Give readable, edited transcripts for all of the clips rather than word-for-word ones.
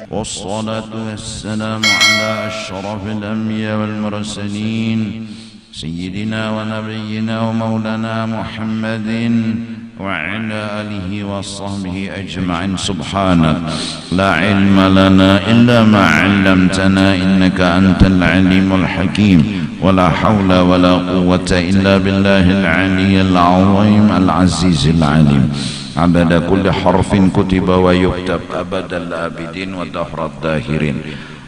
والصلاة والسلام على أشرف الأنبياء والمرسلين سيدنا ونبينا ومولانا محمد وعلى آله وصحبه أجمعين. سبحانك لا علم لنا إلا ما علمتنا إنك أنت العليم الحكيم ولا حول ولا قوة إلا بالله العلي العظيم العزيز العليم. عدد كل حرف كتب ويكتب أبد الآبدين ودهر الداهرين.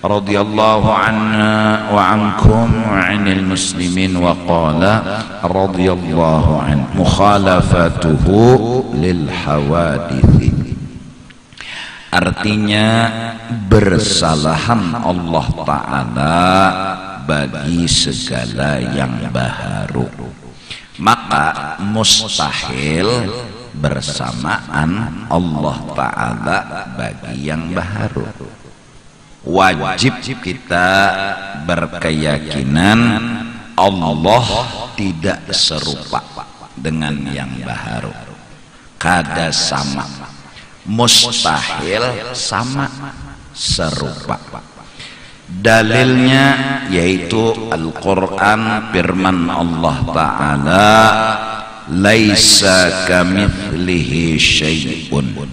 رضي الله عنا وعنكم وعن المسلمين. وقال رضي الله عنه مخالفته للحوادث. Artinya bersalahan Allah Ta'ala bagi segala yang baharu. Maka mustahil bersamaan Allah Ta'ala bagi yang baharu. Wajib kita berkeyakinan Allah tidak serupa dengan yang baharu. Kada sama, mustahil sama serupa. Dalilnya yaitu Al-Quran, firman Allah Ta'ala, laisa kamitslihi syai'un.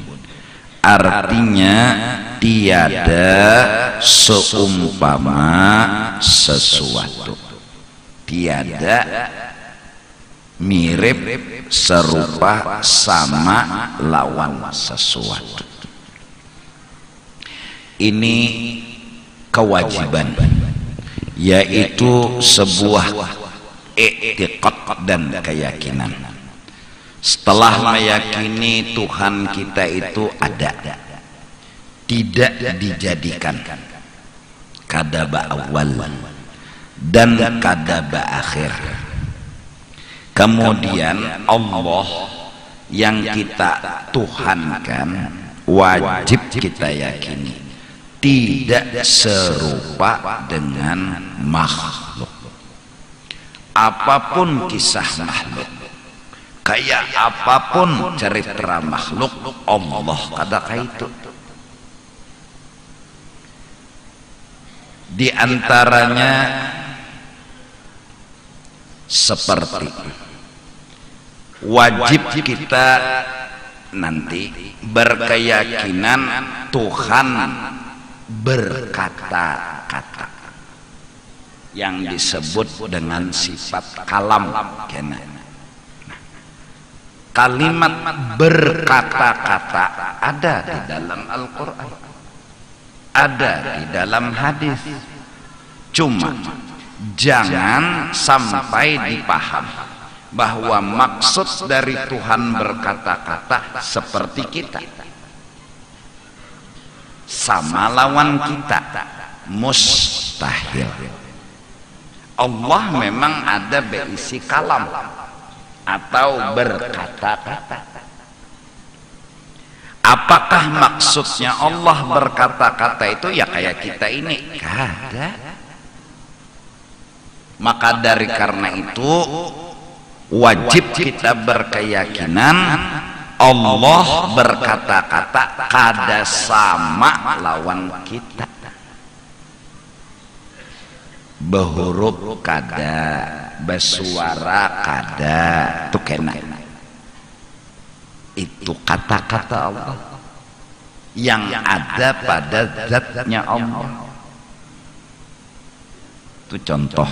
Artinya tiada seumpama sesuatu, tiada mirip, serupa, sama, lawan sesuatu. Ini kewajiban, yaitu sebuah i'tiqad dan keyakinan. Setelah meyakini Tuhan kita itu ada, tidak dijadikan kadaba awal dan kadaba akhir. Kemudian Allah yang kita tuhankan wajib kita yakini tidak serupa dengan makhluk. Apapun kisah makhluk, kayak apapun cerita makhluk, Allah kada kaitu. Di antaranya seperti wajib kita nanti berkeyakinan Tuhan berkata-kata yang disebut dengan sifat kalam. Kalimat berkata-kata ada di dalam Al-Quran, ada di dalam hadis. Cuma jangan sampai dipaham bahwa maksud dari Tuhan berkata-kata seperti kita, sama lawan kita, mustahil. Allah memang ada berisi kalam atau berkata-kata. Apakah maksudnya Allah berkata-kata itu ya kayak kita ini? Kada. Maka dari karena itu wajib kita berkeyakinan Allah berkata-kata kada sama lawan kita. Behuruf kada, bersuara kada, itu kena. Itu kata-kata Allah yang ada pada zatnya Allah. Itu contoh.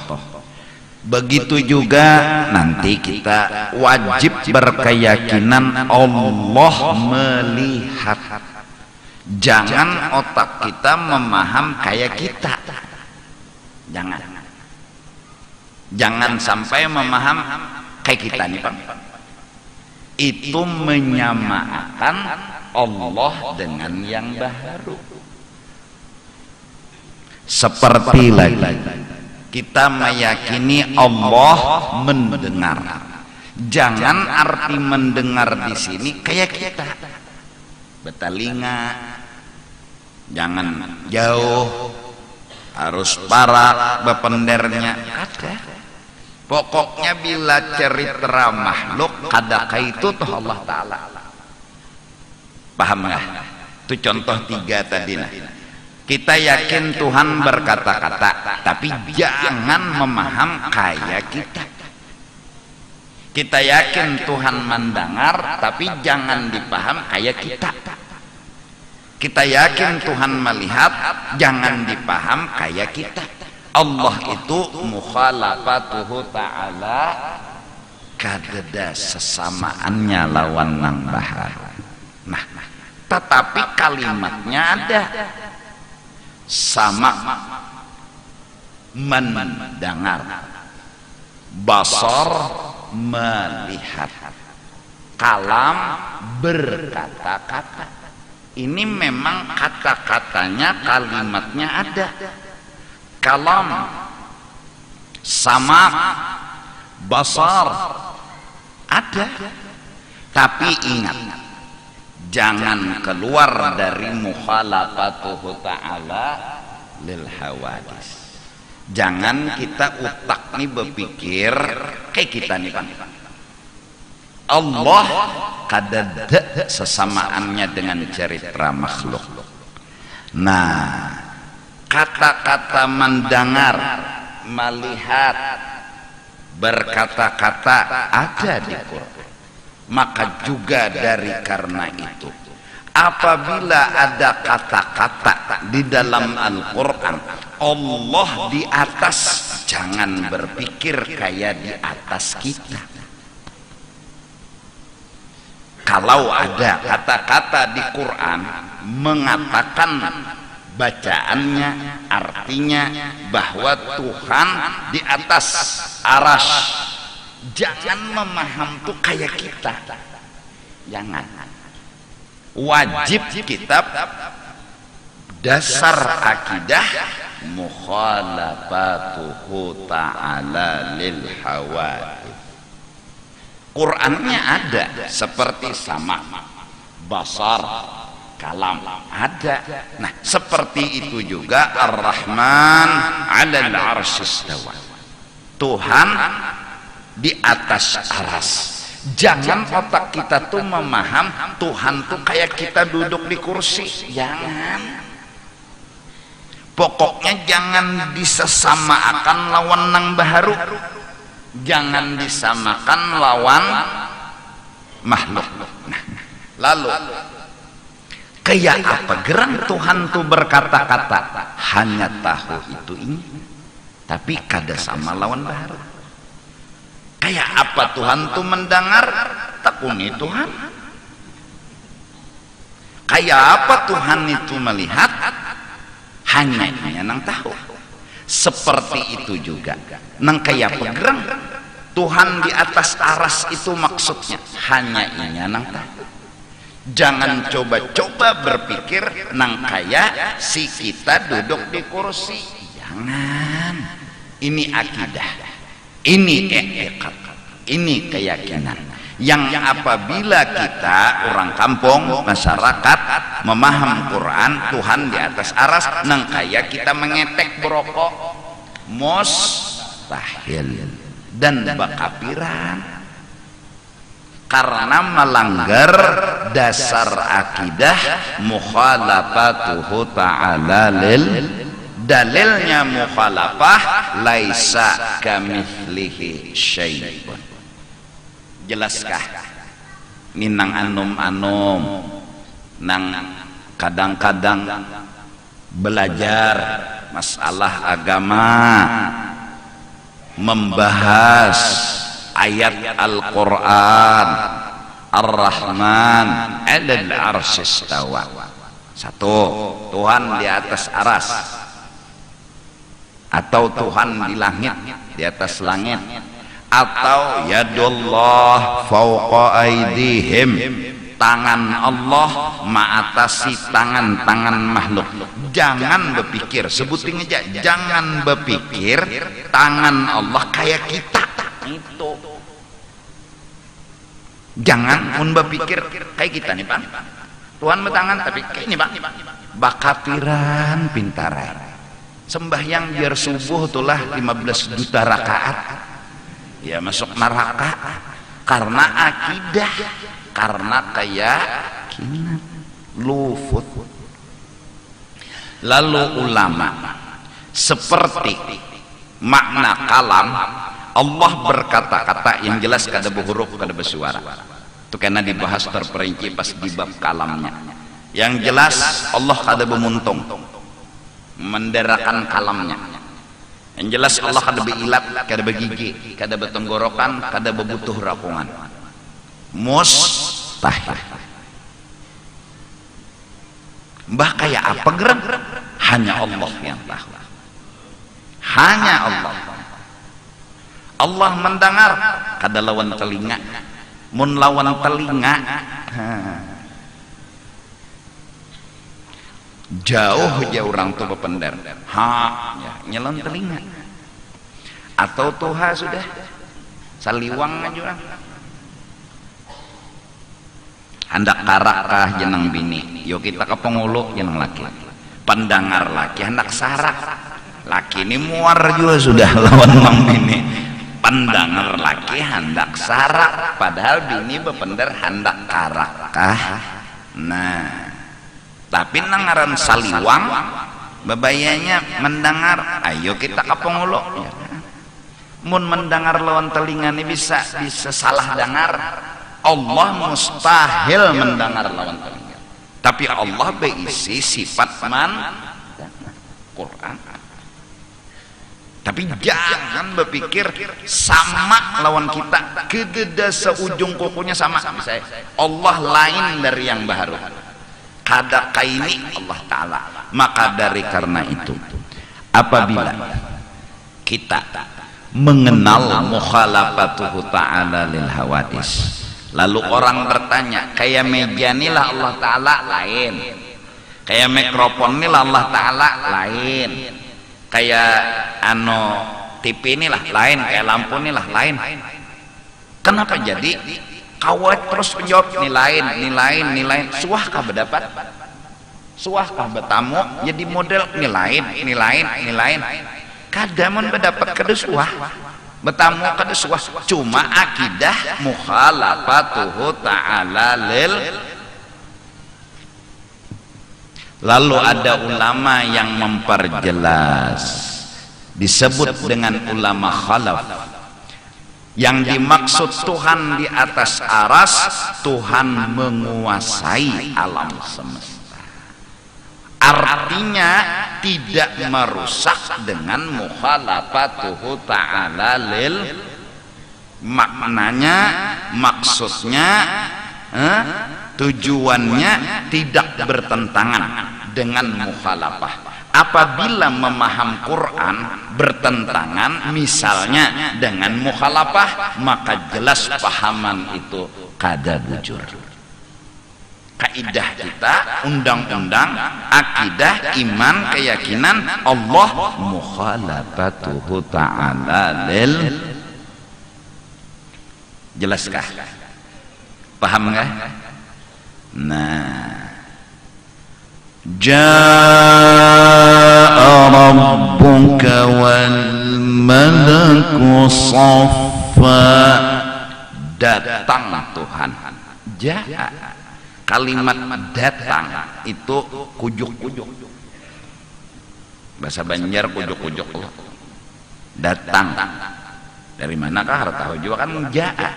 Begitu juga nanti kita wajib berkeyakinan Allah melihat. Jangan otak kita memaham kayak kita. Jangan sampai memaham kayak kita nih Pak. Itu menyamakan Allah dengan yang baharu. Seperti lagi kita meyakini Allah mendengar. Jangan arti mendengar di sini kayak kita bertelinga, jangan jauh, harus parak bependernya. Ada. Pokoknya bila cerita makhluk kada kaitu tuh Allah Ta'ala. Paham nggak? Itu contoh 3 tadi nah. Kita yakin Tuhan berkata-kata, tapi jangan memaham kayak kita. Kita yakin Tuhan mendengar, tapi jangan dipaham kayak kita. Kita yakin Tuhan melihat, jangan dipaham kayak kita. Allah itu mukhalafatuhu ta'ala kadada sesamaannya lawan nang bahar. Nah, tetapi kalimatnya ada. Sama mendengar, basar melihat, kalam berkata-kata. Ini memang kata-katanya, kalimatnya ada. Kalam, sama, basar ada. Tapi ingat, jangan keluar dari mukhalafatuhu ta'ala lil hawadis. Jangan kita utak nih berpikir kayak kita nih Pak. Allah kadada sesamaannya dengan cerita makhluk. Nah, kata-kata mendengar, melihat, berkata-kata ada di Quran. Maka juga dari karena itu, apabila ada kata-kata di dalam Al-Quran, Allah di atas, jangan berpikir kayak di atas kita. Kalau ada kata-kata di Quran mengatakan bacaannya, artinya bahwa Tuhan di atas arasy, jangan memaham tuh kayak kita. Jangan. Wajib kitab dasar akidah mukhalafatuhu ta'ala lil hawadits. Qurannya ada seperti sama, basar, kalam ada. Nah, seperti itu juga Ar-Rahman 'alal 'arsy istawa. Tuhan di atas aras. Jangan otak kita tuh memaham Tuhan tuh kayak kita duduk di kursi. Jangan. Pokoknya jangan disesamakan lawan nang baharu. Jangan disamakan lawan makhluk. Nah, lalu kayak apa gerang Tuhan tuh berkata-kata? Hanya tahu itu ini, tapi kada sama lawan baharu. Kayak apa Tuhan tuh mendengar? Takuni Tuhan. Kayak apa Tuhan itu melihat? Hanya nang tahu. Seperti itu juga nang kayak pegerang Tuhan di atas aras itu maksudnya hanya inya nang tahu. Jangan coba-coba berpikir nang kayak si kita duduk di kursi. Jangan. Ini akidah, ini i'tiqad, ini keyakinan yang apabila kita orang kampung masyarakat memaham Quran Tuhan di atas aras nang kaya kita mengetek berokok mustahil dan bakapiran karena melanggar dasar akidah mukhalafatuhu ta'ala lil. Dalilnya mukhalafah laisa kamitslihi syai'un. Jelaskah? Ini nang anum-anum, nang kadang-kadang belajar masalah agama, membahas ayat Al-Quran, Ar-Rahman 'alal 'arsy istawa. Satu, Tuhan di atas aras, atau Tuhan di langit, di atas langit, atau yadullah fauqa aidihim, tangan Allah mengatasi tangan-tangan makhluk. Jangan berpikir, sebutin aja, jangan berpikir tangan Allah kayak kita. Itu jangan pun berpikir kayak kita nih Pak, Tuhan bertangan tapi kayak ini Pak, bakapiran pintaran. Sembahyang biar subuh itulah 15 juta rakaat, ya masuk neraka karena akidah, karena keyakinan lufut. Lalu ulama seperti makna kalam, Allah berkata-kata yang jelas kada berhuruf kada bersuara. Itu karena dibahas terperinci pas di bab kalamnya. Yang jelas Allah kada bermuntung menderakan kalamnya. Yang jelas Allah kada berilat, kada bergigi, kada bertenggorokan, kada berbutuh rakungan. Mustahil. Mbah kayak apa gerak? Hanya Allah yang tahu. Hanya Allah. Allah mendengar, kada lawan telinga. Mun lawan telinga, jauh orang tuh bepender. Ya, nyelon telinga. Atau tuha sudah saliwang aja orang. Hendak karakah jenang bini, yo kita ke pengulu jenang laki, pendengar laki hendak sarak, laki ini muar juga sudah lawan mang bini, pendengar laki hendak sarak, padahal bini bepender hendak karakah. Nah, tapi nangaran saliwang, bebayanya mendengar, ayo kita ke pengulu. Ya. Mun mendengar lawan telinga ini bisa salah dengar. Allah mustahil mendengar lawan telinga. Tapi Allah berisi sifat Quran. Tapi jangan berpikir sama lawan kita, kededa seujung kukunya sama. Misalnya, Allah lain dari yang baru. Kada kaini Allah Ta'ala. Maka dari karena itu, apabila kita mengenal mukhalafatuhu ta'ala lil hawadis, lalu orang bertanya, kayak meja inilah Allah Ta'ala lain, kayak mikrofon inilah Allah Ta'ala lain, kayak TV inilah lain, kayak lampu inilah lain. Kenapa jadi kawat terus menjawab ini lain? Suahkah berdapat? Suahkah bertamu? Jadi model ini lain. Kadamun berdapat kedesuah. Bertamu kada suah, cuma akidah mukhalafatuhu ta'ala lil. Lalu ada ulama yang memperjelas, disebut dengan ulama khalaf, yang dimaksud Tuhan di atas aras, Tuhan menguasai alam semesta. Artinya tidak merusak dengan mukhalafatuhu ta'ala lil. Maknanya, maksudnya, tujuannya tidak bertentangan dengan mukhalafah. Apabila memaham Quran bertentangan misalnya dengan mukhalafah, maka jelas pahaman itu kada bujur. Kaidah kita, undang-undang, akidah, iman, keyakinan Allah mukhalafatuhu ta'ala lil. Jelaskah? Paham enggak? Nah, jaa rabbuka wal malaku saffa, datang Tuhan. Jaa, kalimat datang itu kujuk-kujuk, bahasa Banjar kujuk-kujuk. Datang dari manakah harus tahu juga kan jaa.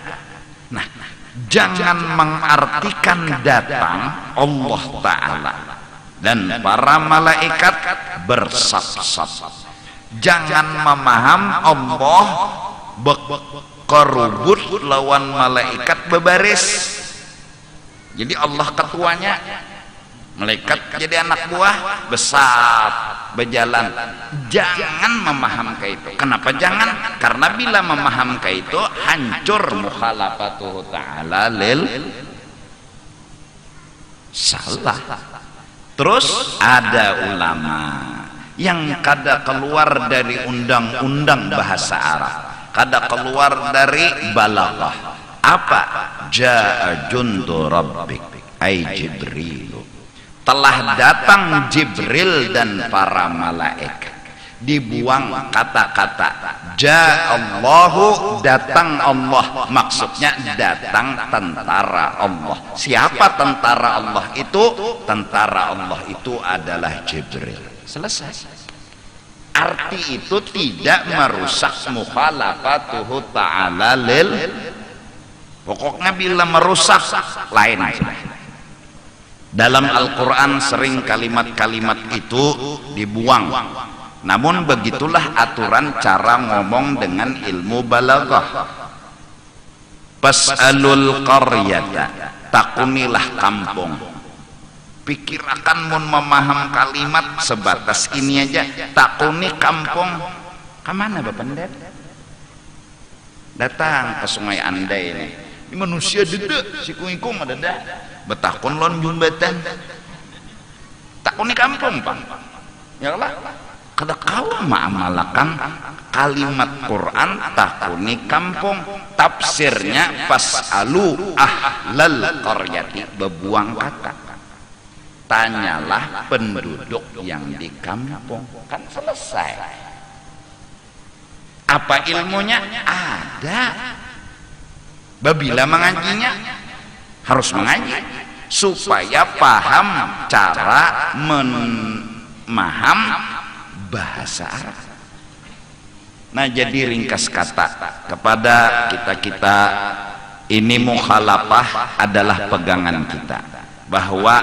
Nah, jangan mengartikan datang Allah Ta'ala dan para malaikat bersab-sab. Jangan memaham Allah berkerubut lawan malaikat bebaris. Jadi Allah ketuanya, malaikat jadi anak buah, besar, berjalan. Jangan memaham kayak itu. Kenapa jangan? Karena bila memaham kayak itu, hancur mukhalafatuhu ta'ala lil. Salah. Terus ada ulama yang kada keluar dari undang-undang bahasa Arab, kada keluar dari balaghah. Apa? Ja'a jundu rabbik ay Jibril. Telah datang Jibril dan para malaikat. Dibuang kata-kata Ja'allahu, datang Allah. Maksudnya datang tentara Allah. Siapa tentara Allah itu? Tentara Allah itu adalah Jibril. selesai. Arti itu tidak merusak mukhalafatuhu ta'ala lil, pokoknya bila merusak lain sudah. Dalam Al-Quran sering kalimat-kalimat itu dibuang, namun begitulah aturan cara ngomong dengan ilmu balaghah. Pas'alul qaryata, takunilah kampung. Pikirakan mun memaham kalimat sebatas ini aja, takuni kampung. Kemana Bapak Ndet? Datang ke Sungai Andai ini. Ini manusia dede, si kuingkung ada dah. Betakun lon jumbatan. Takuni kampung Pak. Ya Allah. Kada kau ma'amalakan kalimat Quran takuni kampung. Tafsirnya fas'alu ahlal qaryati, bebuang kata. Tanyalah penduduk yang di kampung, kan selesai. Apa ilmunya? Ada. Babila mengajinya harus mengaji supaya paham cara memaham bahasa Arab. Nah, jadi ringkas kata kepada kita ini, mukhalafah adalah pegangan kita, bahwa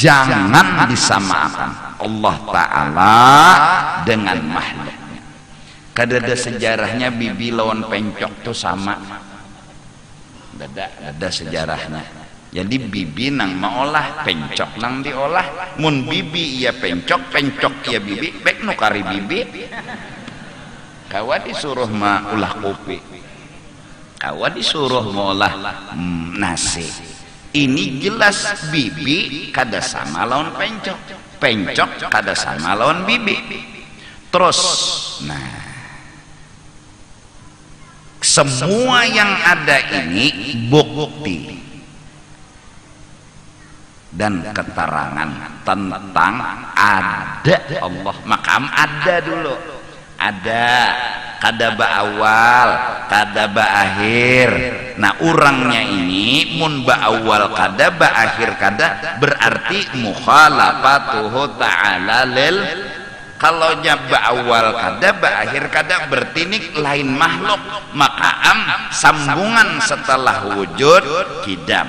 jangan disamakan Allah Ta'ala dengan makhluknya. Kadada sejarahnya bibi lawan pencok tuh sama, ada sejarahnya. Jadi bibi nang maolah, pencok nang diolah. Mun bibi iya pencok, pencok iya bibi, bek nukari bibi. Kawa disuruh ma ulah kopi, kawa disuruh maolah nasi. Ini jelas bibi kada sama lawan pencok, pencok kada sama lawan bibi. Terus, nah, semua yang ada ini bukti dan keterangan tentang ada Allah. Makam ada dulu, ada kada awal, kada akhir. Nah, urangnya ini mun awal kada akhir kada, berarti mukhalafatuhu ta'ala lil. Kalau awal kada akhir kada, berarti ini lain makhluk. Maka sambungan setelah wujud kidam.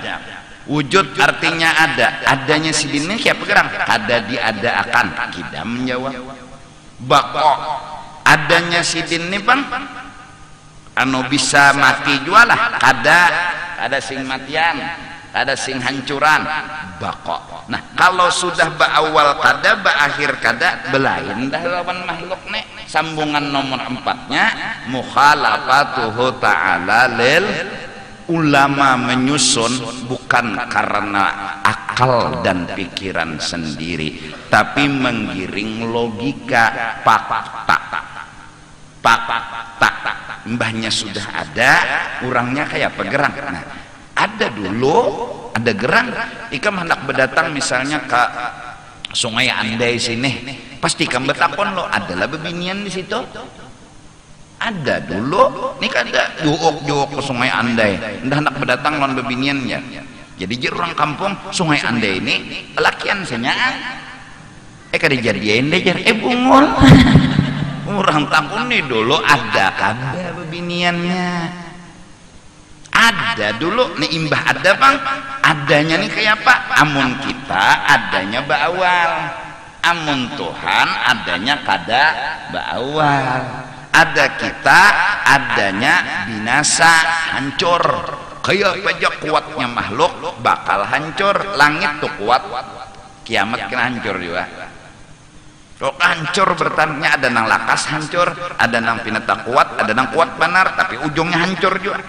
Wujud artinya ada, adanya si dini siapa gerang, kada diada-akan, kidam menjawab. Bako, adanya si dini bang, anu bisa mati jualah, kada sing matian, kada sing hancuran, bako. Nah, kalau sudah awal kada akhir kada, belain dah lawan makhluk nek. Sambungan nomor 4-nya mukhalafatuhu ta'ala lil. Ulama menyusun bukan karena akal dan pikiran sendiri, tapi menggiring logika, fakta. Mbahnya sudah ada, orangnya kayak pegerang. Nah, ada dulu, ada gerang. Ikam hendak berdatang misalnya ke Sungai Andai sini, pasti ikam betakon lo, adalah bebinian di situ. Ada dulu, ini kan ada juok ke Sungai Andai, ndak hendak berdatang lawan bebiniannya. Jadi orang kampung Sungai Andai ini lakian senyaan. Kada jadian deh jar, bungul. Orang takun nih dulu ada bebiniannya. Ada dulu nih imbah ada bang, adanya nih kayak apa? Amun kita adanya bawal, amun Tuhan adanya kada bawal. Ada kita adanya binasa, hancur. Kayak pajak kuatnya makhluk bakal hancur. Langit tuh kuat, kiamat kena hancur juga. Kalau hancur bertandanya ada nang lakas hancur, ada nang pinata kuat, ada nang kuat benar, tapi ujungnya hancur juga.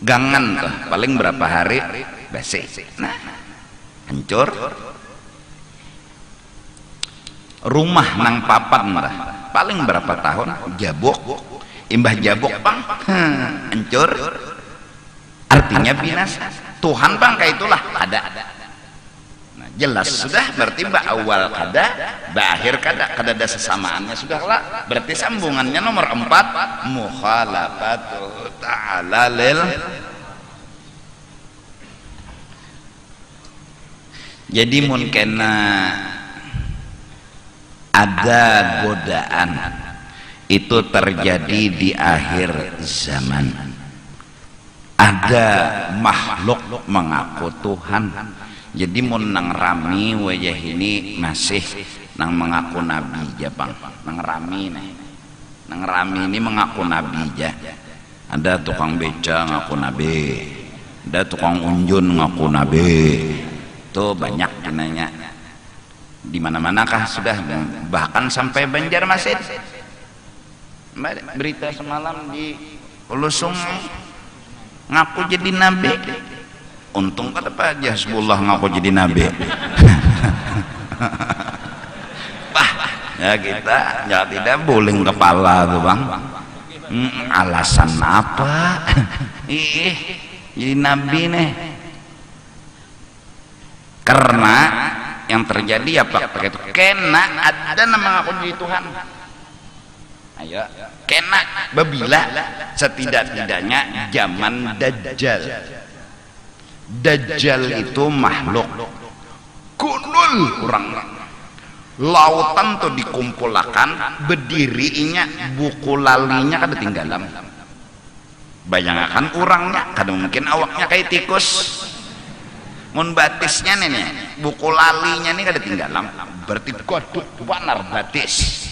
Gangan tuh paling berapa hari basi, nah hancur. Rumah nang papan lah paling berapa tahun jabuk, imbah jabuk bang hancur, artinya binasa. Tuhan bang kayak itulah ada. Nah, jelas sudah, berarti awal kada akhir kada ada sesamaannya sudah lah. Berarti sambungannya nomor 4 mukhalafatu ta'ala lil. Jadi mungkin ada godaan itu terjadi di akhir zaman. Ada makhluk mengaku Tuhan. Jadi mun nang rami wajah ini masih nang mengaku nabi aja bang. Nang rami nih, nang rami ini mengaku nabi aja. Ada tukang beca ngaku nabi, ada tukang unjun ngaku nabi. Tuh banyak nanya. Di mana-manakah sudah, bahkan sampai Banjarmasin. Berita semalam di Lusung ngaku jadi nabi. Untung kata Pak Haji Hasbullah ngaku jadi nabi. Ya kita ya tidak boleh kepala tuh bang. Alasan apa? Jadi nabi nih. Karena yang terjadi apa? Begitu kena ada nama ngaku jadi Tuhan. Ayo, kena babila setidak-tidaknya zaman Dajjal. Dajjal itu makhluk kunul kurang lautan tuh dikumpulkan berdirinya buku lalinya kada tinggalan. Bayangkan orangnya kada mungkin awaknya kayak tikus. Mun batisnya nih buku lalinya nih kada tinggalan. Berarti kodok wanar batis.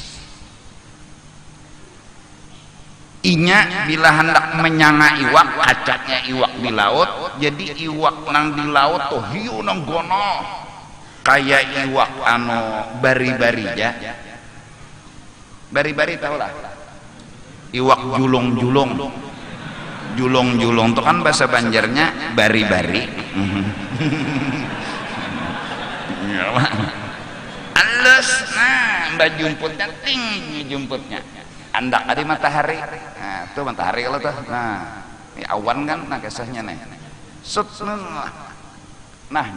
Inya bila hendak menyanga iwak, acaknya iwak di laut, jadi iwak nang di laut tuh hiu nang gono kayak iwak anu bari-bari ya. Bari-bari tau lah, iwak julung-julung. Julung-julung tuh kan bahasa Banjarnya bari-bari. Alus, nah mbak jumputnya tinggi jumputnya. Andak ada matahari, nah tuh matahari kalau tuh, nah ini awan kan, nah kisahnya nih, nah,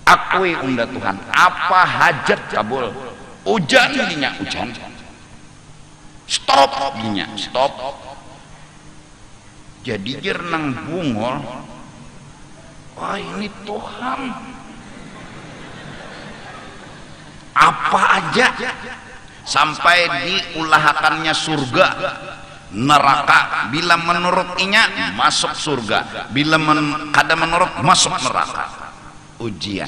akui unda Tuhan, apa hajat kabul, hujan dinya hujan, stop dinya stop, jadi jernang bungol, wah ini Tuhan, apa aja. Sampai diulahakannya surga neraka, bila menurut inya masuk surga, bila kada menurut masuk neraka. Ujian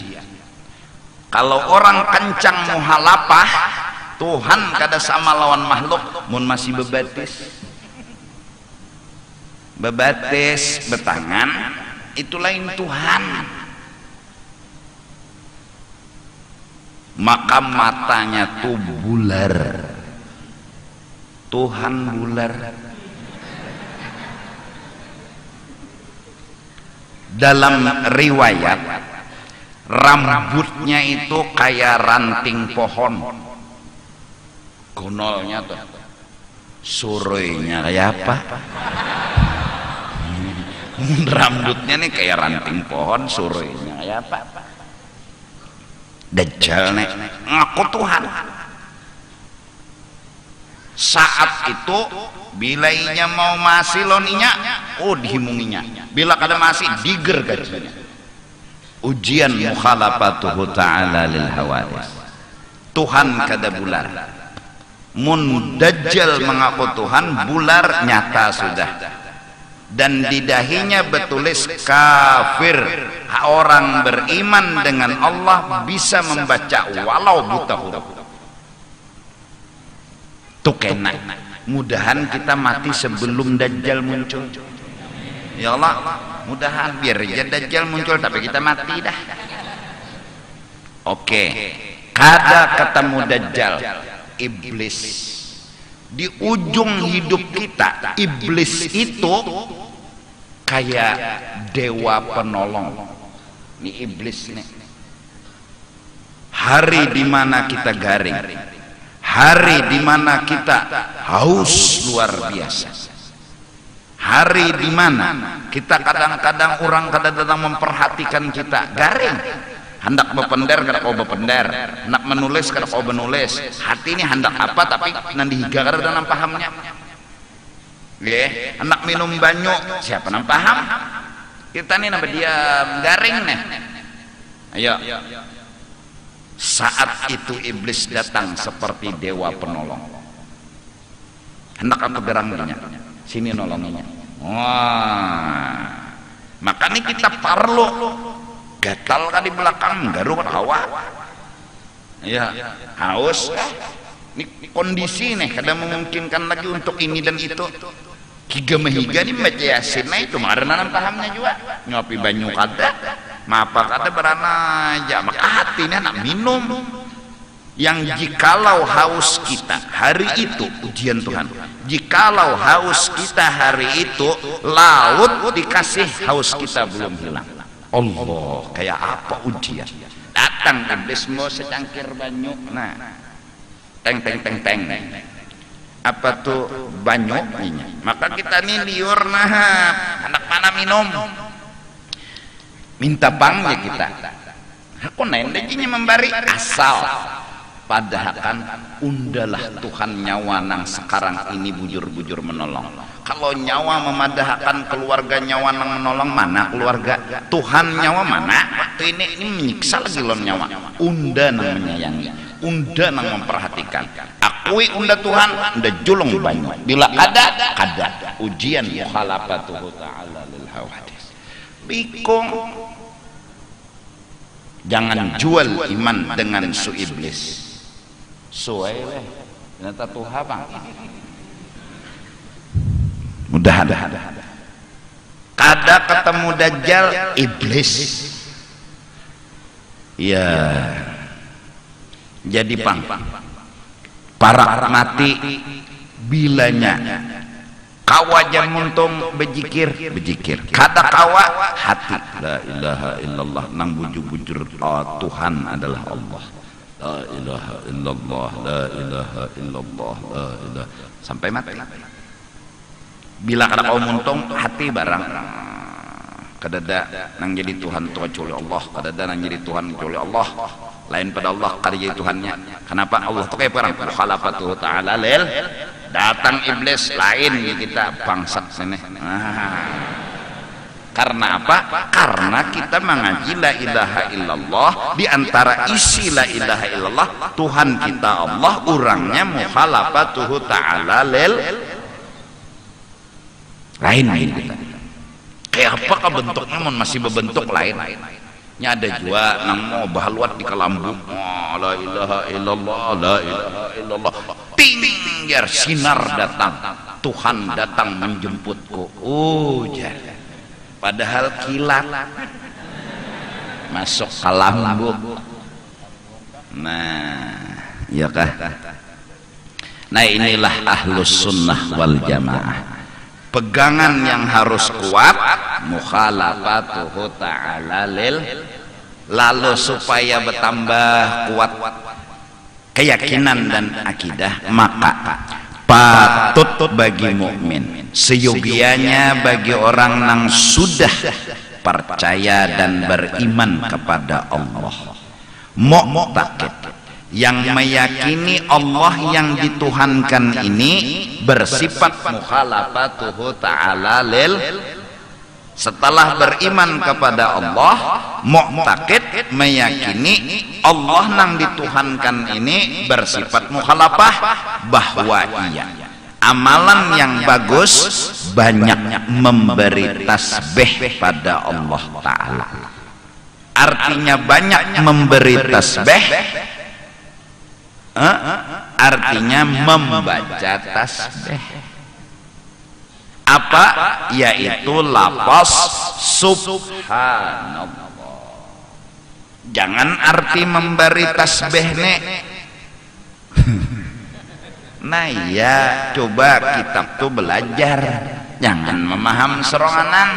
kalau orang kencang muhalapah Tuhan kada sama lawan makhluk mun masih bebatis betangan itu lain Tuhan. Maka matanya tuh bular, Tuhan bular. Dalam riwayat rambutnya itu kayak ranting pohon, gonolnya tuh, suruhnya kayak apa? Rambutnya nih kayak ranting pohon, suruhnya kayak apa? Dajjal nek ngaku Tuhan. Saat itu bila inya mau masih loninya, oh dihimunginya. Bila kada masih diger gajinya. Ujian mukhalafatuhu ta'ala lil hawadis. Tuhan kada bular. Mun Dajjal mengaku Tuhan, bular nyata sudah. Dan di dahinya bertulis kafir. Orang beriman dengan Allah bisa membaca walau buta huruf. Tuh kena. Mudahan kita mati sebelum Dajjal muncul. Ya Allah, mudahan biar aja Dajjal muncul tapi kita mati dah. Oke. Kada ketemu Dajjal, iblis. Di ujung hidup kita, iblis itu kayak dewa penolong. Ini iblis nih. Hari dimana kita garing, hari dimana kita haus luar biasa, hari dimana kita kadang-kadang orang kadang-kadang memperhatikan kita garing, hendak bepender kada kau bepender, hendak menulis kada kau menulis, hati ini hendak apa tapi nanti higa kada dalam pahamnya. Hendak minum banyu siapa nang paham? Kita nih nambah dia garing nih. Ayo. Saat itu iblis datang seperti dewa penolong. Hendak apa gerangnya? Sini nolongnya. Wah. Makanya kita perlu gatal kan di belakang garuk hawa. Ya, haus. Ini kondisi nih kadang memungkinkan lagi untuk ini dan itu. Higa mehiga nih baca yasin itu marana pahamnya juga. Ngopi banyu kada. Mapa kata berana aja, maka hatinya nak minum. Yang jikalau haus kita hari itu ujian Tuhan, jikalau haus kita hari itu laut dikasih haus kita belum hilang. Allah, kayak apa ujian? Datang iblis mau secangkir banyu, nah teng teng teng teng, apa tuh banyu ini? Maka kita nih liur nah, anak mana minum? Minta bangnya kita. Aku nendekinya memberi asal. Padahal kan undalah Tuhan nyawa nang sekarang ini bujur-bujur menolong. Kalau nyawa memadahkan keluarga nyawa nang menolong mana keluarga? Tuhan nyawa mana? Waktu ini menyiksa lagi lon nyawa. Unda nang menyayangi, unda nang memperhatikan. Akui unda Tuhan, unda julung banyak. Bila ada ujian mukhalafatuhu ta'ala lil hawadis. Bikong. Jangan jual iman dengan su iblis. Suai weh, ternyata Tuhan bang. Mudah-mudahan. Kada ketemu Dajjal iblis. Ya. Jadi pang. Para mati bilanya. Kawa jam muntung bejikir. Kada kawa hati. La ilaha illallah nang bujur-bujur Tuhan adalah Allah. La ilaha illallah, la ilaha illallah, la ilaha sampai mati. Bila kada kau muntung hati barang kadada nang jadi Tuhan tu kecuali Allah, kadada nang jadi Tuhan kecuali Allah. Lain pada Allah kada jadi Tuhannya. Kenapa Allah tu kayak perang mukhalafatuhu ta'ala lil datang iblis lain kita bangsat sini. Karena apa? Karena kita mengaji la ilaha illallah, di antara isi la ilaha illallah Tuhan kita Allah, orangnya mukhalafatuhu ta'ala lil lain kita. Kayak apakah bentuknya masih berbentuk lain? Nya ada juga nang mau bahaluat di kelambu. La ilaha illallah, la ilaha illallah. Ting biar sinar datang. Tuhan datang menjemputku. Jangan. Padahal kilat masuk ke lambung. Nah, ya kah? Nah inilah ahlus sunnah wal jamaah. Pegangan yang harus kuat mukhalafatuhu ta'ala lil, lalu supaya bertambah kuat keyakinan dan akidah, maka patut bagi mukmin seyogianya bagi orang yang sudah percaya dan beriman kepada Allah, mu'taqid yang meyakini Allah yang dituhankan ini bersifat mukhalafatuhu ta'ala lil, setelah beriman kepada Allah mu'taqid meyakini Allah yang dituhankan ini bersifat mukhalafah, bahwa ia amalan yang bagus banyak memberi tasbih pada Allah Ta'ala. Artinya banyak memberi tasbih, artinya membaca tasbih. Apa? Yaitu lafaz subhanallah. Jangan arti memberi tasbih nek. Nah ya, coba kitab tuh belajar, jangan memaham seronganan.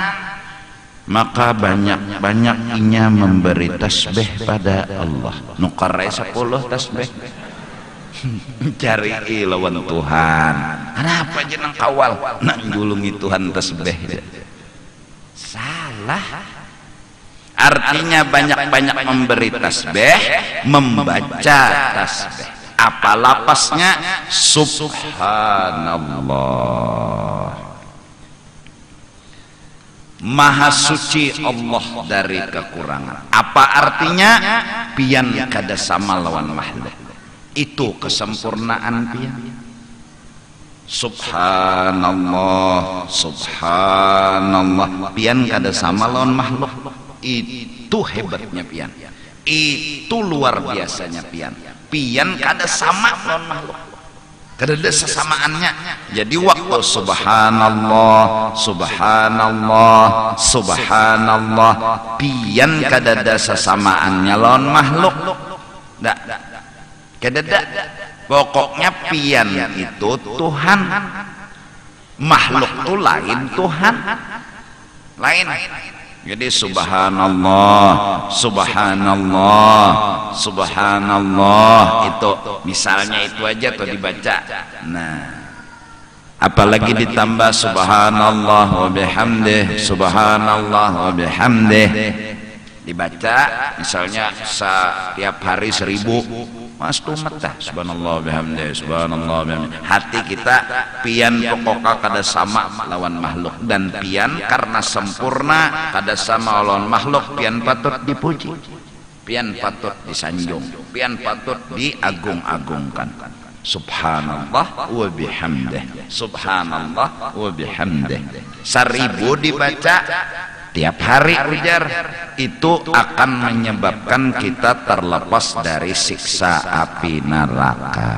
Maka banyak-banyak inya memberi tasbih pada Allah. Nukarai 10 tasbih. Cari lawan Tuhan. Kenapa jeneng kawal nak julungi Tuhan tasbih? Salah. Artinya banyak-banyak memberi tasbih, membaca tasbih. Apa lapasnya? Subhanallah. Maha suci Allah dari kekurangan. Apa artinya? Pian kada sama lawan makhluk. Itu kesempurnaan pian. Subhanallah, subhanallah. Pian kada sama lawan makhluk. Itu hebatnya pian. Itu luar biasanya pian. Pian kada sama lawan makhluk. Kada ada sesamaannya. Jadi waktu subhanallah, subhanallah, subhanallah, pian kada ada sesamaannya lawan makhluk. Dak, kada ada. Pokoknya pian itu Tuhan, makhluk itu lain Tuhan, lain. Jadi subhanallah, subhanallah, subhanallah, itu misalnya itu aja tuh dibaca. Nah, apalagi ditambah subhanallah wa bihamdih, subhanallah wa bihamdih, dibaca misalnya setiap hari 1000. Mas tumat dah subhanallah bihamdih, subhanallah bihamdih. Hati kita pian pokoknya kada sama lawan makhluk, dan pian karena sempurna kada sama lawan makhluk. Pian patut dipuji, pian patut disanjung, pian patut diagung-agungkan. Subhanallah wa bihamdih, subhanallah wa bihamdih. 1000 dibaca tiap hari ujar, itu akan menyebabkan kita terlepas dari siksa api neraka.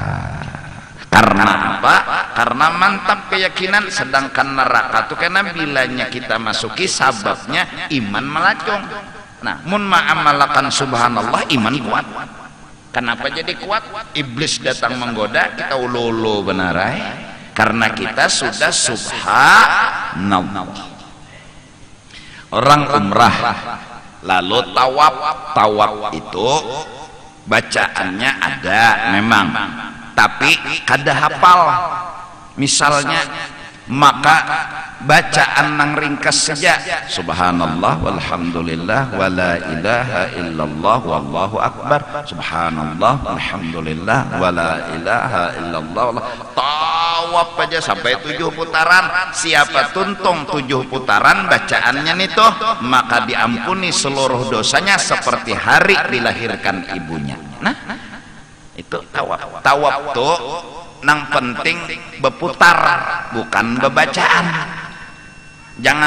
Karena apa? Karena mantap keyakinan. Sedangkan neraka itu karena bilanya kita masuki sababnya iman melacung. Nah, mun ma'amalakan subhanallah, iman kuat. Kenapa jadi kuat? Iblis datang menggoda, kita ulu-ulu benarai. Karena kita sudah subhanallah. Orang umrah lalu tawaf itu bacaannya ada memang, tapi kada hafal. Misalnya maka bacaan nang ringkas saja, subhanallah walhamdulillah wala ilaha illallah wallahu akbar, subhanallah walhamdulillah wala ilaha illallah. Tawaf aja sampai 7 putaran. Siapa tuntung 7 putaran bacaannya itu, maka diampuni seluruh dosanya seperti hari dilahirkan ibunya. Nah, itu tawaf. Tawaf tuh nang penting berputar, bukan bebacaan. Jangan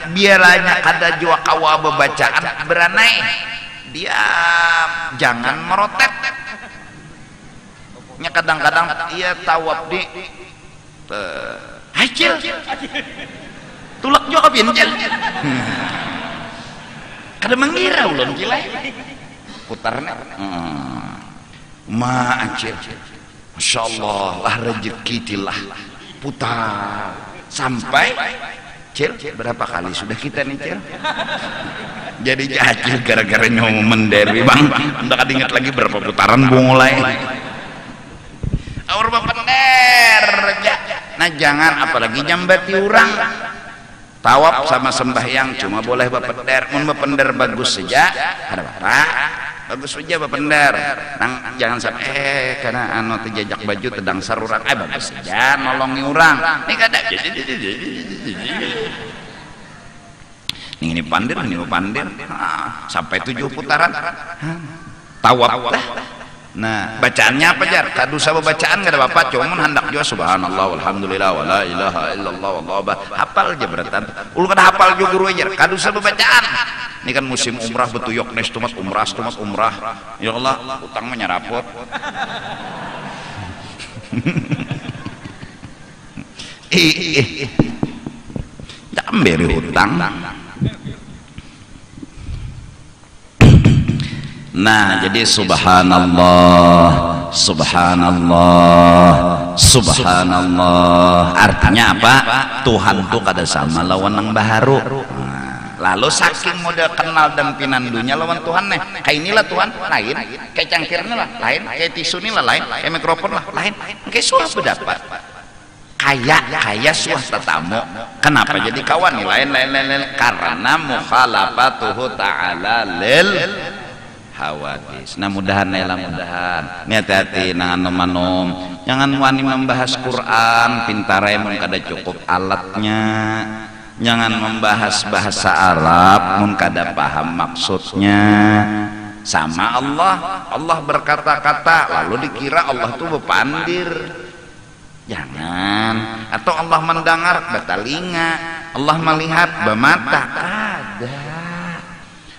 biaranya kada jua kawa bebacaan beranai. Diam, jangan merotet. Nya kadang-kadang iya tawaf di hacil tulak juga binjel. Kada mengira ulun kilai putarnya ma acil. Masya Allah lah rezeki tilah putar sampai Cil, berapa kali sudah kita nih Cil? Jadi jahil gara-gara nyomu menderi bang. Anda kan ingat lagi berapa putaran mulai? Aur bapender. Nah jangan apalagi nyambati orang. Tawaf sama sembahyang cuma boleh bapender. Mun bapender bagus saja, ada bapak. Bagus saja bapender. Nang jangan sampai karena anu terjajak baju tedang sarurang. Bagus saja nolongi orang. Ini kada. Ini pandir, sampai 7 putaran. Tawaf lah. Nah, bacaannya apa jar? Kadu sama bacaan gak ada apa-apa, cuman hendak juga subhanallah walhamdulillah wala ilaha illallah wallahu akbar. Hafal aja beratan. Ulu kada hafal juga guru aja. Kadu sama bacaan. Ini kan musim umrah betuyok nes tumat umrah. Ya Allah, utang mah nyarapot. Jamberi hutang. Nah, jadi subhanallah, subhanallah, subhanallah. Artinya apa? Tuhan tuh kada sama lawan nang baharu. Nah, lalu saking mudah kenal dan pinandunya lawan Tuhan nih. Kayak inilah Tuhan lain, kayak cangkirnya lah lain, kayak tisu ini lah lain, kayak mikrofon lah lain, kayak suah berdapat. Kayak suah tetamu. Kenapa jadi kawan nih lain? Karena mukhalafatuhu ta'ala lil hawadis. Nah mudahan mudahan. Ini hati-hati nangan jangan wani membahas Quran pintarai mun kada cukup alatnya. Jangan membahas bahasa Arab mun kada paham maksudnya. Sama Allah berkata-kata lalu dikira Allah tuh bepandir. Jangan. Atau Allah mendengar batalinga, Allah melihat bemata, kada.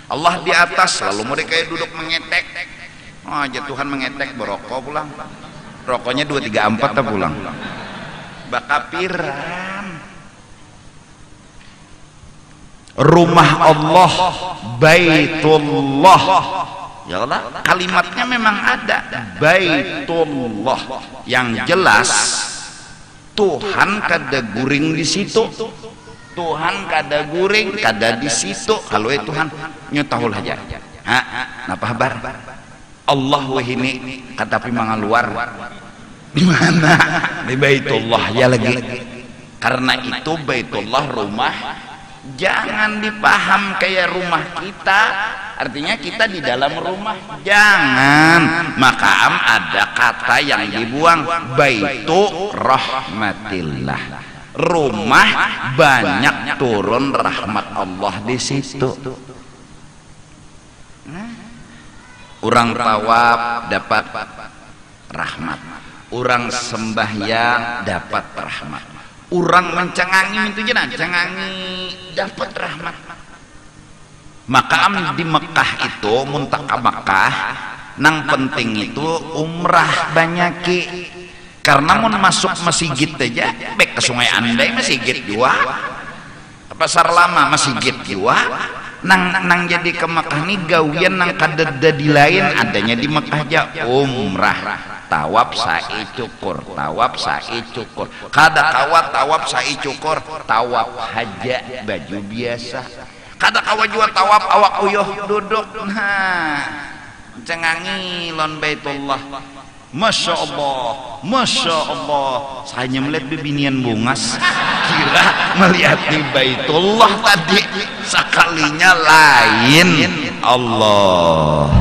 Allah di atas lalu mereka duduk mengetek. Oh aja Tuhan mengetek berokok pulang. Rokoknya 2, 3, 4 tak pulang. Bakapiran. Rumah Allah, Baitullah. Ya Allah, kalimatnya memang ada Baitullah. Yang jelas Tuhan kada guring di situ. Tuhan kada guring, kada di situ. Kalau Tuhan nyutahul aja. Napa kabar? Allah wahini katapi mangaluar. Di mana? Di Baitullah ya lagi. Karena itu Baitullah rumah. Jangan dipaham kayak rumah kita, artinya kita di dalam rumah. Jangan. Maka ada kata yang dibuang, Baitu rahmatillah. Rumah banyak turun rahmat Allah di situ. Orang tawaf dapat rahmat, orang sembahyang dapat rahmat, orang mencengangi itu jenah cengangi dapat rahmat. Maka di Mekah itu muntaka Mekah nang penting itu umrah banyaki. Karena mun masuk masjid aja bek ke Sungai Andai masjid juga, Pasar Lama masjid juga. Nang jadi ke Mekah nih gawian nang kadeda di lain adanya di Mekah aja umrah. Tawaf sa'i cukur, tawaf sa'i cukur. Kada kawat tawaf sa'i cukur, tawaf haja baju biasa. Kada kawa jua tawaf awak uyuh duduk. Nah, cengangi lon Baitullah. Masya Allah, Masya Allah. Saya melihat bibinian bungas, kira melihat di Baitullah tadi. Sekalinya lain Allah.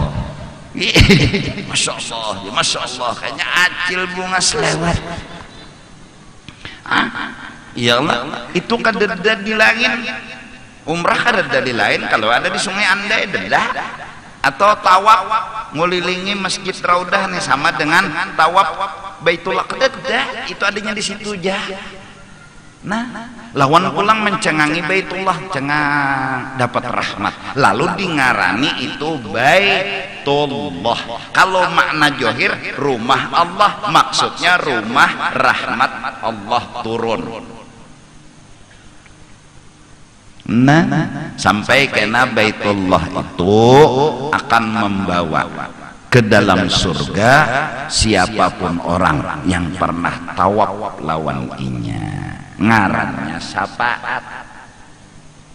Masya Allah, ya Masya Allah. Kayaknya acil bungas lewat. Iyalah, itu kadeda di langit. Umrah kadeda di lain. Kalau ada di Sungai Andai dedah. Atau tawaf ngelilingi Masjid Raudah nih sama dengan tawaf Baitullah kededa. Itu adanya di situ aja. Nah, lawan pulang mencengangi Baitullah, cengang dapat rahmat. Lalu dingarani itu Baitullah. Kalau makna johir rumah Allah, maksudnya rumah rahmat Allah turun. Nah, sampai kena Baitullah itu akan membawa ke dalam surga siapapun orang yang pernah tawaf lawan inya. Ngarannya syafaat.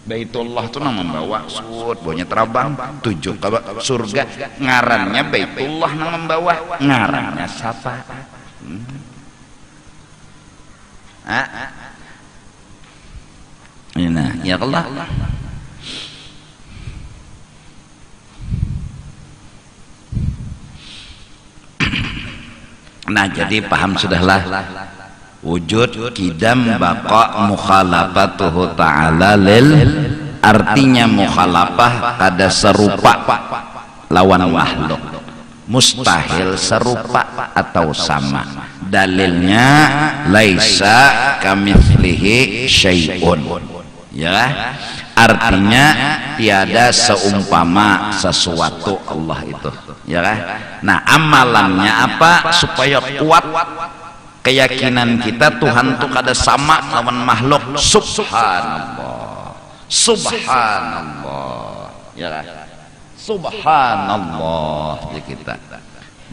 Baitullah itu nang membawa sud baunya terabang tujuh ke surga. Ngarannya Baitullah nang membawa, ngarannya syafaat. Nah, ya Allah. Nah, jadi paham sudahlah. Wujud kidam baqa mukhalafatuhu ta'ala lil, artinya mukhalafah kada serupa lawan makhluk, mustahil serupa atau sama. Dalilnya laisa kamitslihi syai'un, ya, artinya tiada seumpama sesuatu Allah itu, ya. Nah, amalannya apa supaya kuat keyakinan kita Tuhan itu kada sama lawan makhluk? Subhanallah, subhanallah, ya, subhanallah. Ya, kita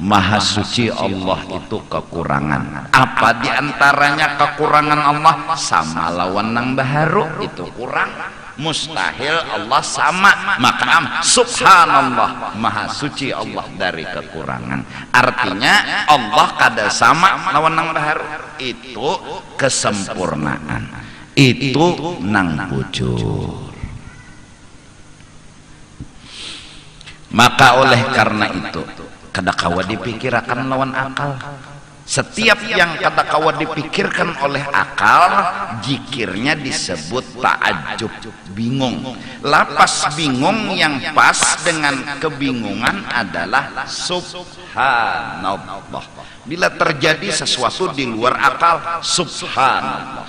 maha suci Allah itu kekurangan. Apa diantaranya kekurangan Allah? Sama lawan nang baharu itu kurang, mustahil Allah sama. Maka subhanallah, maha suci Allah dari kekurangan. Artinya Allah kada sama lawan nang baharu. Itu kesempurnaan, itu nang bujur. Maka oleh karena itu kada kawa dipikirakan lawan akal. Setiap yang kata kawa dipikirkan oleh akal, jikirnya disebut ta'ajub, bingung. Lapas bingung yang pas dengan kebingungan adalah subhanallah. Bila terjadi sesuatu di luar akal, subhanallah.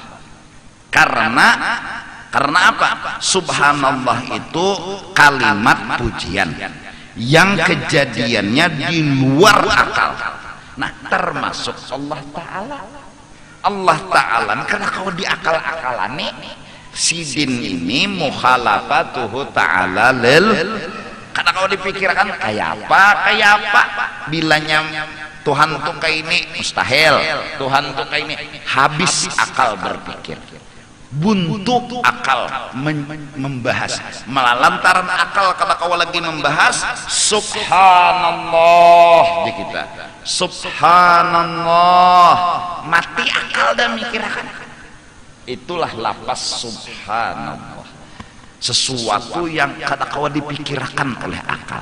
Karena apa? Subhanallah itu kalimat pujian yang kejadiannya di luar akal. Nah, termasuk Allah Ta'ala karena kalau di akal-akalan si din ini mukhalafatuhu ta'ala karena kalau dipikirkan kayak apa bilanya Tuhan tuh kayak ini mustahil, Tuhan tuh kayak ini, habis akal berpikir, buntu akal membahas, lantaran akal kata kau lagi membahas subhanallah di kita, subhanallah, mati akal dan mikirkan. Itulah lapas subhanallah, sesuatu yang kata kau dipikirkan oleh akal,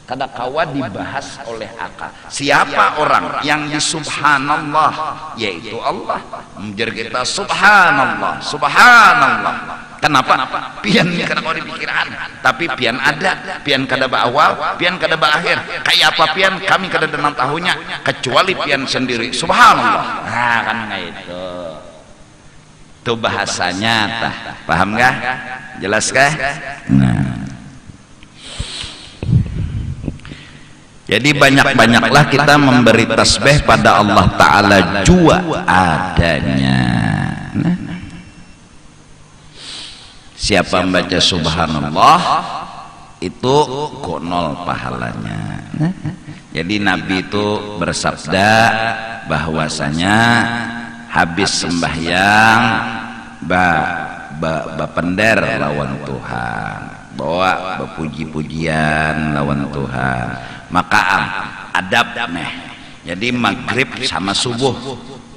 kata kawa dibahas oleh akal. Siapa orang yang di subhanallah, yaitu Allah. Menjadi kita subhanallah, subhanallah. Kenapa? Pian kata kawa dipikirkan, tapi pian ada, pian kada awal, pian kada akhir. Kayak apa pian kami kada denang tahunya kecuali pian sendiri subhanallah. Nah kan itu. Itu bahasanya tah. Paham gak? Jelas kah? Nah. Jadi banyak-banyaklah kita memberi tasbih pada Allah Ta'ala jua adanya. Nah. Siapa membaca subhanallah itu konol pahalanya. Nah. Jadi Nabi itu bersabda bahwasanya habis sembahyang bapender lawan Tuhan, bawa bepuji-pujian lawan Tuhan, maka adab nih. Jadi maghrib sama subuh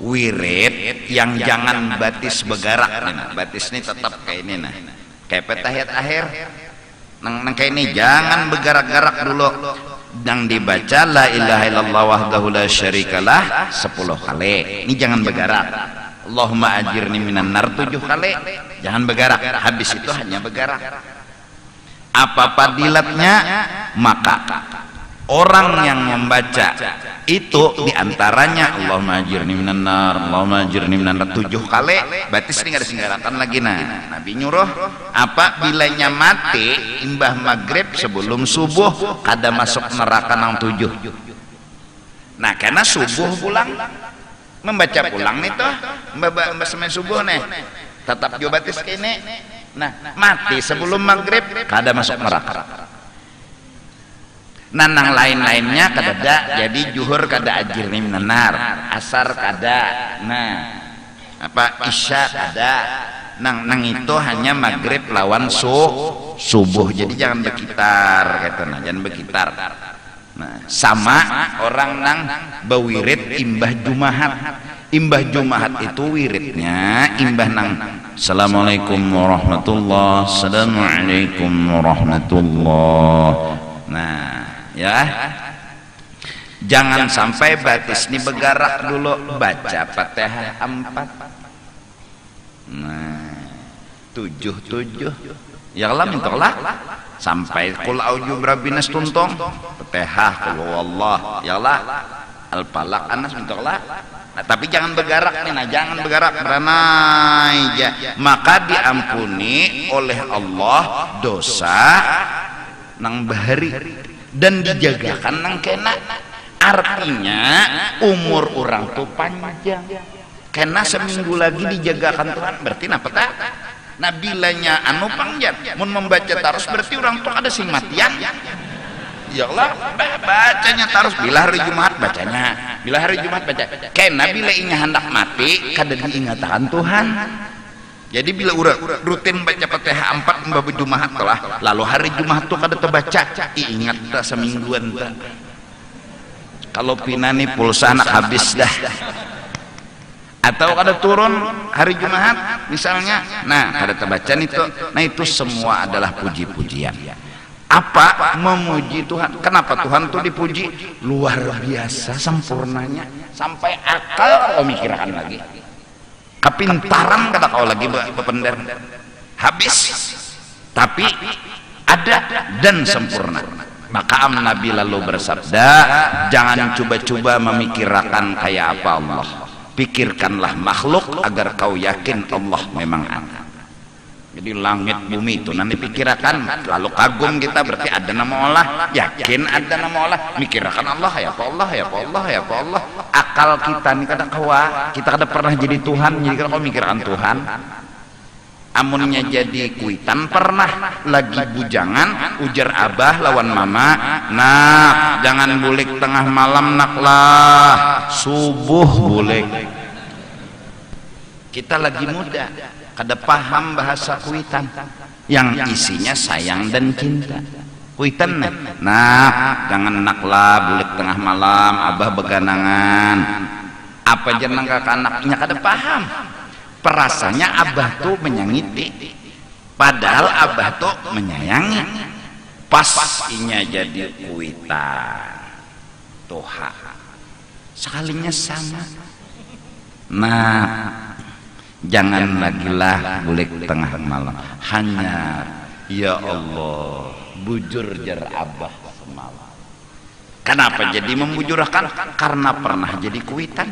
wirid yang jangan batis bergerak nih. Batis ini tetap kayak ini nah, kayak petahiyat akhir nang kayak ini jangan bergerak-gerak dulu. Dan dibaca la ilaha illallah wahdahu la syarikalah 10 kali. Ini jangan bergerak. Allahumma ajirni minan nar 7 kali. Jangan bergerak. Habis itu hanya bergerak. Apa fadilatnya? Maka orang yang membaca itu diantaranya Allahumma ajirni minan nar, Allahumma ajirni minan nar 7 kali. Batis ini nggak disenggarakan lagi. Nah, Nabi nyuruh apa bilanya mati imbah maghrib sebelum subuh kada masuk neraka nang 7. Nah, karena subuh pulang membaca pulang nih toh mbak semen subuh nih tetap jo batis kene. Nah, mati sebelum maghrib kada masuk neraka. Nanang lain-lainnya kadada, jadi juhur kada ajirni minan nar, asar kada, nah apa isya kada, nang itu hanya maghrib lawan subuh. Jadi jangan berkitar gitu, nah jangan berkitar. Nah sama orang nang bawirid imbah jumahat. Imbah jumahat itu wiridnya imbah nang assalamualaikum warahmatullah, assalamualaikum warahmatullah. Nah ya, jangan sampai batis ini bergerak dulu, baca Fatihah 4. Nah 7 ya Allah mintalah sampai qul a'udzu birabbinas tuntong Fatihah qul huwallah ya Allah al-falaq anas mintalah. Nah, tapi jangan bergerak nih, nah jangan bergerak beranai maka diampuni oleh Allah dosa nang bahari dan dijagakan nang kena. Artinya umur orang tuh panjang karena seminggu lagi dijagakan Tuhan, berarti napa tak? Nah bilanya anu panjang mun membaca tarus berarti orang tuh ada sing matian. Ya Allah bacanya tarus bila hari Jumat bacanya, bila hari Jumat baca kena bila ingat hendak mati kada diingatan Tuhan. Jadi bila rutin baca Fatihah 4 mbak Jumat telah lalu hari Jumat tuh kada terbaca ingat tak semingguan tak. Kalau pinani pulsa anak habis dah atau kada turun hari Jumat misalnya, nah kada terbaca itu. Nah itu semua adalah puji-pujian. Apa? Memuji Tuhan. Kenapa Tuhan tuh dipuji? Luar biasa sempurnanya, sampai akal kau mikirkan lagi, kepintaran kata kau lagi bepender habis, tapi ada dan sempurna. Maka Nabi lalu bersabda, jangan coba-coba memikirkan kayak apa Allah, pikirkanlah makhluk agar kau yakin Allah memang ada. Jadi langit bumi itu nanti pikirkan, lalu kagum kita berarti ada nama Allah, yakin ada nama Allah, mikirkan Allah ya Allah ya Allah ya Allah. Akal kita nih kadang kawa, kita kadang pernah jadi Tuhan, jadi kalau kau mikirkan Tuhan, amunnya jadi kuitan pernah lagi bujangan, ujar abah lawan mama, nak jangan bulik tengah malam nak lah, subuh bulik. Kita lagi muda, kada paham bahasa kuitan yang isinya sayang dan cinta. Kuitan nah jangan naklah bulik tengah malam, abah beganangan. Apa jeneng kakak anaknya kada paham. Perasanya abah tuh menyangiti, padahal abah tuh menyayangi. Pas inya jadi kuitan Tuhan sekalinya sama. Nah jangan lagi lah bulik tengah malam, hanya ya Allah bujur jar abah semalam. Kenapa jadi membujurkan? Karena pernah jadi kuitan,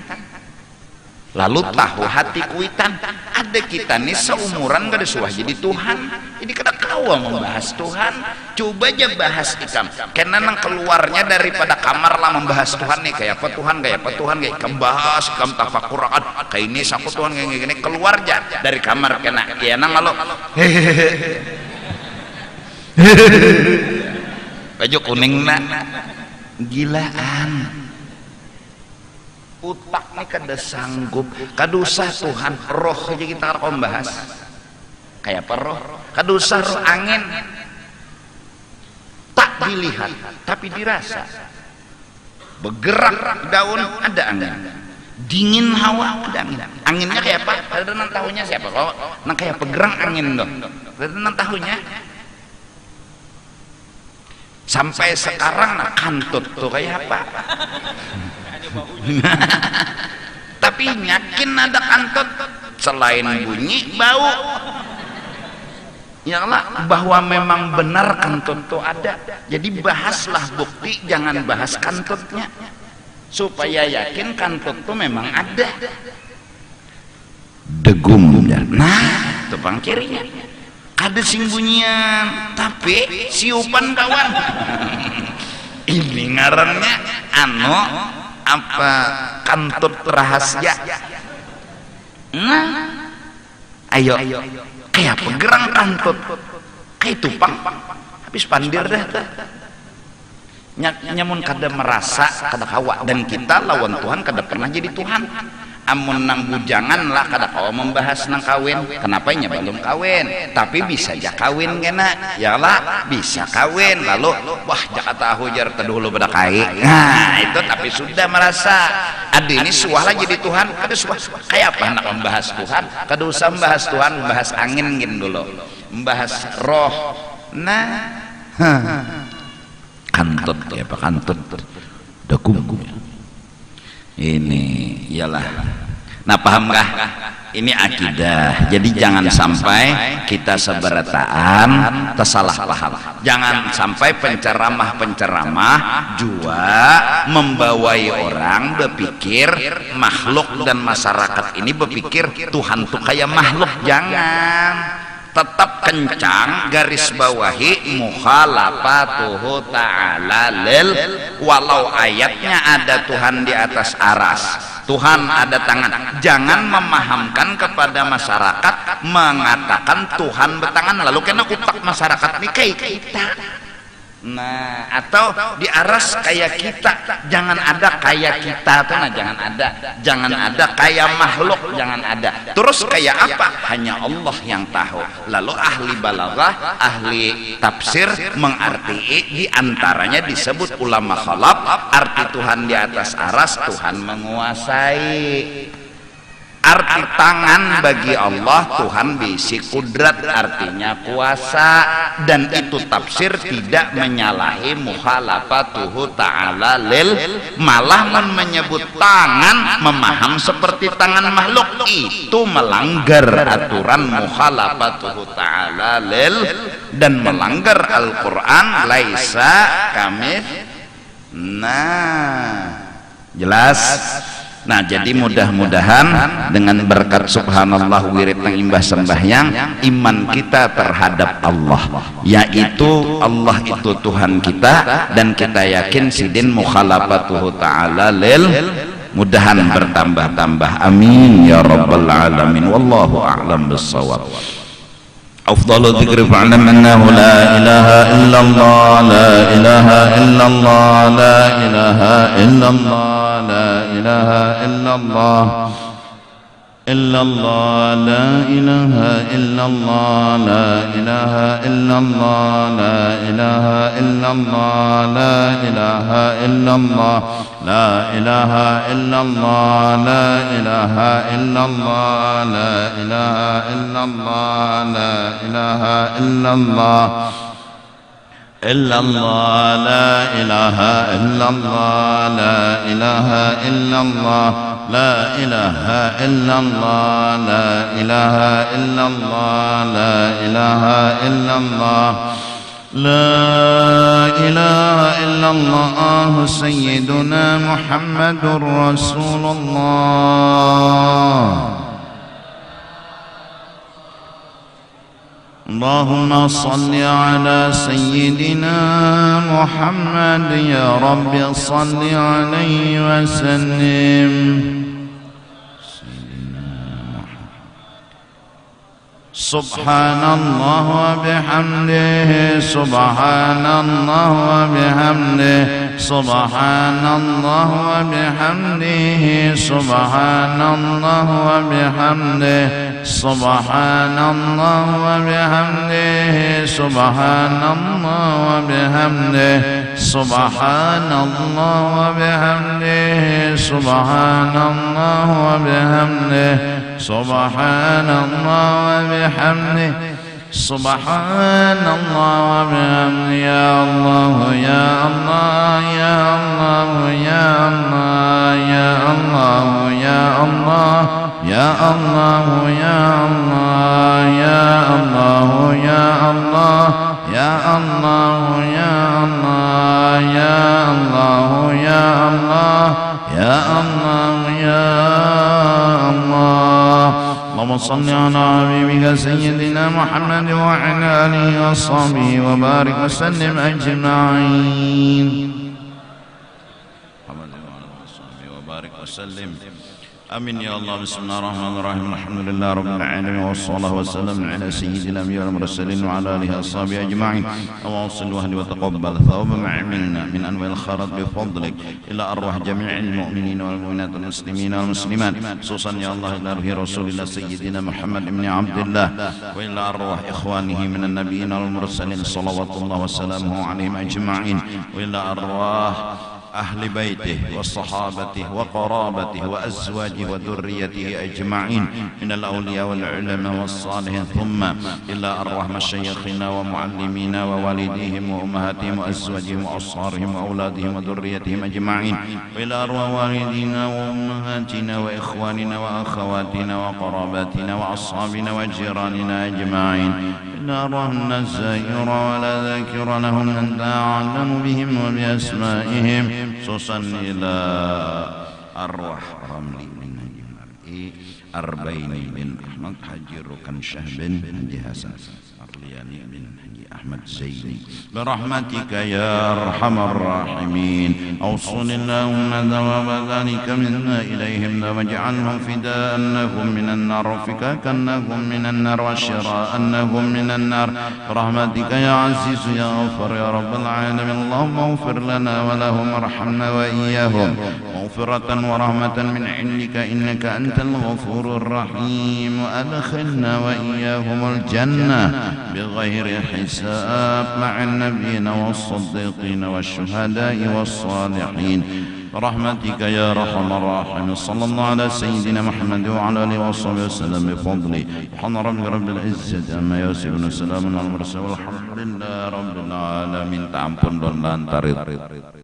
lalu tahu hati kuitan. Ada kita nih seumuran kada suah jadi Tuhan, jadi kada kawa membahas Tuhan. Coba aja bahas ikam, karena nang keluarnya daripada kamar lah membahas Tuhan nih, kayak apa Tuhan, kayak apa Tuhan, kayak ikam bahas, ikam tafakuran kayak ini saku Tuhan kayak gini, keluar aja dari kamar kena ya nang lalu baju kuning nak gilaan. Utak nih kada sanggup, kada usah Tuhan, roh aja kita akan bahas. Kayak apa roh? Kada usah roh angin, tak dilihat tapi dirasa. Bergerak daun ada angin, dingin hawa ada angin. Anginnya kayak apa? Kada nang tahunya siapa? Kalau nang kayak pegerang angin dong, kada nang tahunya. Sampai sekarang nah kantut tuh kayak apa? Tapi yakin ada kantut selain bunyi bau. Ya Allah, bahwa memang benar kantut itu ada. Jadi bahaslah bukti, jangan bahas kantutnya, supaya yakin kantut itu memang ada. Degum ya. Nah itu pangkirinya ada sing bunyian tapi siupan kawan. Ini ngarannya apa kantut rahasia. Nah ayo kayak pegerang kantut kayak tupang habis pandir dah nyamun kada merasa kada kawa. Dan kita lawan Tuhan kada pernah jadi Tuhan. Amun nang bujangan lah kada kawa membahas nang kawin. Kenapa nya belum kawin, tapi bisa aja kawin kena ya lah, bisa kawin lalu wah Jakarta hujar teduh pada kai. Nah itu tapi sudah merasa ada ini suah jadi Tuhan. Kada suah kayak apa nak membahas Tuhan, kada usah membahas Tuhan, membahas angin gin dulu, membahas roh. Nah kantut ya apa kantut degum ini ialah. Nah paham kah? Ini akidah. Jadi jangan sampai kita seberataan tersalah paham. Jangan sampai penceramah jua membawai orang berpikir makhluk dan masyarakat ini berpikir Tuhan tuh kayak makhluk. Jangan. Tetap kencang garis bawahi mukhalafatuhu ta'ala lil, walau ayatnya ada Tuhan di atas aras, Tuhan ada tangan. Jangan memahamkan kepada masyarakat mengatakan Tuhan bertangan lalu kena utak masyarakat ini kayak kita. Nah atau di aras kayak kita, jangan ada kayak kita tuh, nah jangan ada, jangan ada kayak makhluk, jangan ada. Terus kayak apa? Hanya Allah yang tahu. Lalu ahli balaghah, ahli tafsir mengarti di antaranya disebut ulama khalaf, arti Tuhan di atas aras, Tuhan menguasai. Arti tangan bagi Allah, Tuhan bisi kudrat, artinya kuasa, dan itu tafsir tidak menyalahi mukhalafatuhu ta'ala lil, malah menyebut tangan memaham seperti tangan makhluk itu melanggar aturan mukhalafatuhu ta'ala lil dan melanggar Al-Quran. Laisa kami, nah jelas. Nah, jadi mudah-mudahan dengan berkat subhanallah wirid mengimbah sembahyang, iman kita terhadap Allah, yaitu Allah itu Tuhan kita, dan kita yakin sidin mukhalafatuhu ta'ala lil, mudahan bertambah-tambah, amin ya rabbal alamin. Wallahu a'lam bissawab. أفضل الذكر فاعلم أنه لا إله إلا الله لا إله إلا الله لا إله إلا الله لا إله إلا الله إلا الله لا إله إلا الله لا إله إلا الله لا إله إلا الله لا إله إلا الله لا إله إلا الله لا إله إلا الله لا إله إلا الله لا إله إلا الله إلا الله لا إله إلا الله لا إله إلا الله لا إله إلا الله لا إله إلا الله لا إله إلا الله لا إله إلا الله سيدنا محمد رسول الله. اللهم صل على سيدنا محمد يا رب صل عليه وسلم. سبحان الله وبحمده سبحان الله وبحمده سبحان الله وبحمده سبحان الله وبحمده سبحان الله وبحمده سبحان الله وبحمده سبحان الله وبحمده سبحان الله وبحمده سبحان الله وبحمده سبحان الله وبحمده. يا الله يا الله يا الله يا الله يا الله يا الله يا الله يا الله يا الله يا الله يا الله يا الله يا الله يا الله يا الله يا الله. اللهم صل على حبيبك سيدنا محمد وعلى آله وصحبه وبارك وسلم أجمعين. وبارك وسلم آمين يا الله. بسم الله الرحمن الرحيم. الحمد لله رب العالمين والصلاة والسلام على سيد الأنبياء والمرسلين وعلى آله وصحبه أجمعين. اللهم صل وهد وتقبل ثواب ما عملنا من أنواع الخيرات بفضلك إلى أرواح جميع المؤمنين والمؤمنات والمسلمين والمسلمات، خصوصا يا الله إلى روح رسول الله سيدنا محمد بن عبد الله، وإلى أرواح إخوانه من النبيين والمرسلين صلوات الله وسلامه عليهم أجمعين، وإلى أرواح أهل بيته وصحابته وقرابته وأزواجه وذريته أجمعين من الأولياء والعلماء والصالحين، ثم إلى أرواح مشايخنا ومعلمينا ووالديهم وأمهاتهم وأزواجهم وأصهارهم وأولادهم وذريتهم أجمعين، وإلى أرواح والدينا وأمهاتنا وإخواننا وأخواتنا وقراباتنا وأصحابنا وجيراننا أجمعين، إلى أرواح الزائرة ولا ذاكر لهم أنت أعلم بهم وبأسمائهم، خصوصا إلى أرواح رملي بن مرئي، أربين بن أحمد، حجي ركن شهب بن حسن، أرلياني بن أحمد زيني، برحمتك يا أرحم الراحمين. أوصل اللهم ثواب ذلك منا إليهم واجعلهم فداء أنهم من النار وفكاك أنهم من النار وشراء أنهم من النار، برحمتك يا عزيز يا غفر يا رب العالمين. اللهم اغفر لنا ولهم وارحمنا وإياهم مغفرة ورحمة من عندك إنك أنت الغفور الرحيم، وأدخلنا وإياهم الجنة بغير حساب مع النبيين والصديقين والشهداء والصالحين، برحمتك يا أرحم الراحمين. صلى الله على سيدنا محمد وعلى آله وصحبه وسلم بفضله. سبحان ربك رب العزة عما يصفون وسلام على المرسلين والحمد لله رب العالمين. Tak ampun don lantarit.